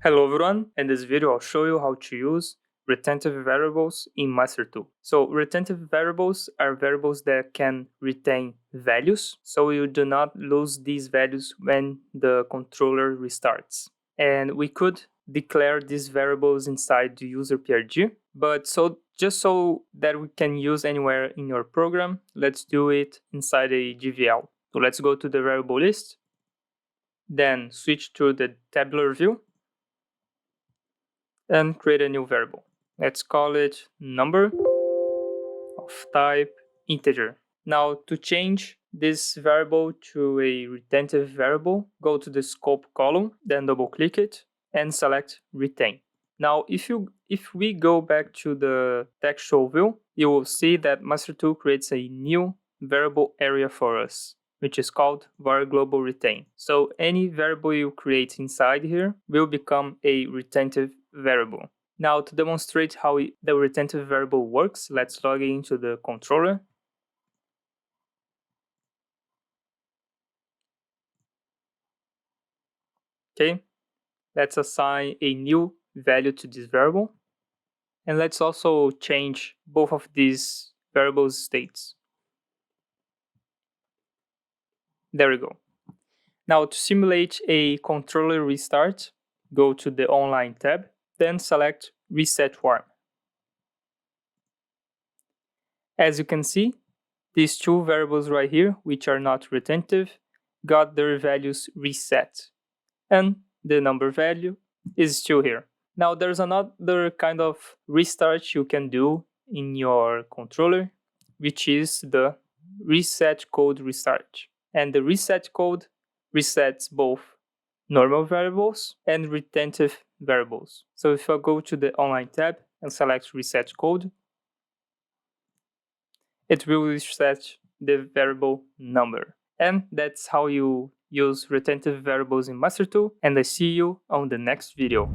Hello everyone, in this video I'll show you how to use retentive variables in Master2. So retentive variables are variables that can retain values, so you do not lose these values when the controller restarts. And we could declare these variables inside the user PRG, but just so that we can use anywhere in your program, let's do it inside a GVL. So let's go to the variable list, then switch to the tabular view, and create a new variable. Let's call it number of type integer. Now to change this variable to a retentive variable, go to the scope column, then double click it and select retain. Now if we go back to the textual view, you will see that Master2 creates a new variable area for us, which is called var global retain. So any variable you create inside here will become a retentive variable. Now to demonstrate how the retentive variable works, let's log into the controller. Okay, let's assign a new value to this variable. And let's also change both of these variables' states. There we go. Now to simulate a controller restart, go to the online tab, then select reset warm. As you can see, these two variables right here, which are not retentive, got their values reset. And the number value is still here. Now there's another kind of restart you can do in your controller, which is the reset code restart. And the reset code resets both normal variables and retentive variables. So if I go to the online tab and select reset code, it will reset the variable number. And that's how you use retentive variables in Master2, and I see you on the next video.